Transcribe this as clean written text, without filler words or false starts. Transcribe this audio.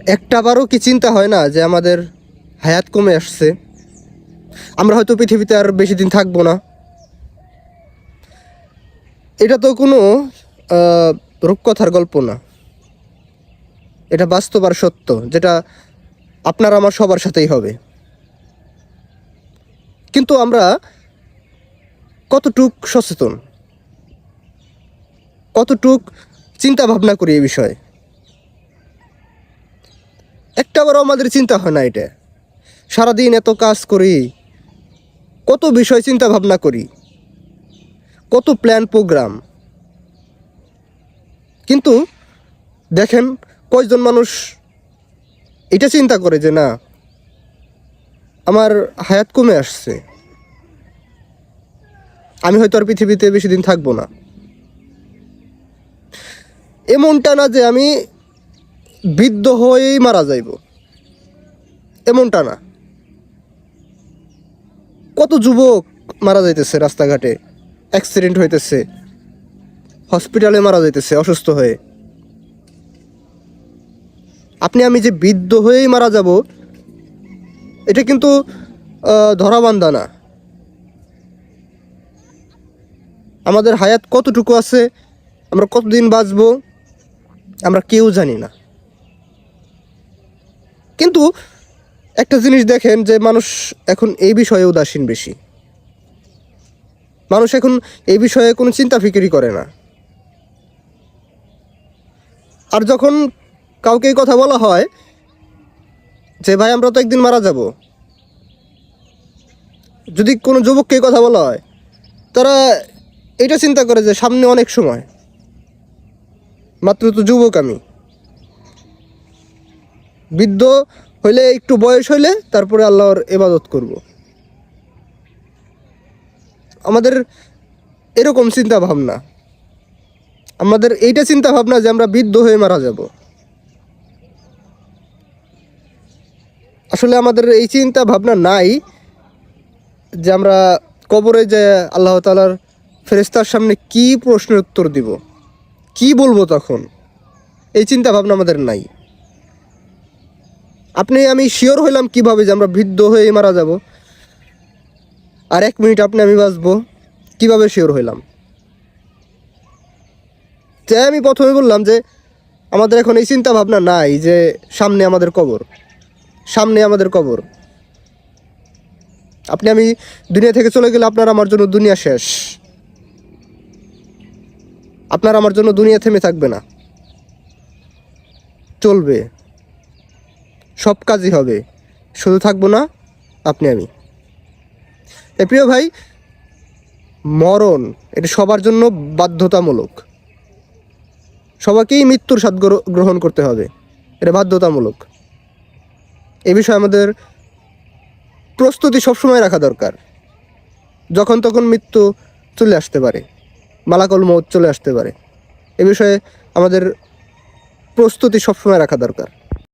একটাবারও কি চিন্তা হয় না যে আমাদের হায়াত কমে আসছে, আমরা হয়তো পৃথিবীতে আর বেশি দিন থাকবো না? এটা তো কোনো রূপকথার গল্প না, এটা বাস্তব আর সত্য, যেটা আপনার আমার সবার সাথেই হবে। কিন্তু আমরা কতটুক সচেতন, কতটুক চিন্তা ভাবনা করি এই বিষয়ে? একটাবারও আমাদের চিন্তা হয় না এটা। সারাদিন এত কাজ করি, কত বিষয় চিন্তা ভাবনা করি, কত প্ল্যান প্রোগ্রাম, কিন্তু দেখেন কয়জন মানুষ এটা চিন্তা করে যে না, আমার হায়াত কমে আসছে, আমি হয়তো আর পৃথিবীতে বেশি দিন থাকবো না। এমনটা না যে আমি বৃদ্ধ হয়েই মারা যাইব, এমনটা না। কত যুবক মারা যাইতেছে রাস্তাঘাটে, অ্যাক্সিডেন্ট হইতেছে, হসপিটালে মারা যাইতেছে অসুস্থ হয়ে। আপনি আমি যে বৃদ্ধ হয়েই মারা যাব, এটা কিন্তু ধরাবান্ধা না। আমাদের হায়াত কতটুকু আছে, আমরা কতদিন বাঁচবো, আমরা কেউ জানি না। কিন্তু একটা জিনিস দেখেন যে মানুষ এখন এই বিষয়ে উদাসীন বেশি। মানুষ এখন এই বিষয়ে কোনো চিন্তা ফিকিরই করে না। আর যখন কাউকে এই কথা বলা হয় যে ভাই আমরা তো একদিন মারা যাব, যদি কোনো যুবককে এই কথা বলা হয়, তারা এটা চিন্তা করে যে সামনে অনেক সময়, মাত্র তো যুবক আমি, বৃদ্ধ হইলে একটু বয়স হইলে তারপরে আল্লাহর ইবাদত করব। আমাদের এরকম চিন্তা ভাবনা, আমাদের এইটা চিন্তা ভাবনা যে আমরা বৃদ্ধ হয়ে মারা যাব। আসলে আমাদের এই চিন্তা ভাবনা নাই যে আমরা কবরে যে আল্লাহ তাআলার ফেরেশতার সামনে কি প্রশ্নের উত্তর দিব, কি বলবো তখন, এই চিন্তা ভাবনা আমাদের নাই। আপনি আমি শিওর হইলাম কিভাবে যে আমরা বৃদ্ধ হয়ে মারা যাব, আর 1 মিনিট আপনি আমি বাঁচবো, কিভাবে শিওর হইলাম? যে আমি প্রথমে বললাম যে আমাদের এখন এই চিন্তা ভাবনা নাই যে সামনে আমাদের কবর, সামনে আমাদের কবর। আপনি আমি দুনিয়া থেকে চলে গেলে আপনার আমার জন্য দুনিয়া শেষ, আপনার আমার জন্য দুনিয়া থেমে থাকবে না, চলবে, সব কাজই হবে, শুধু থাকবো না আপনি আমি। তাই প্রিয় ভাই, মরণ এটা সবার জন্য বাধ্যতামূলক, সবাইকেই মৃত্যুর স্বাদ গ্রহণ করতে হবে, এটা বাধ্যতামূলক। এই বিষয়ে আমাদের প্রস্তুতি সবসময় রাখা দরকার। যখন তখন মৃত্যু চলে আসতে পারে, মালাকুল মউত চলে আসতে পারে, এ বিষয়ে আমাদের প্রস্তুতি সবসময় রাখা দরকার।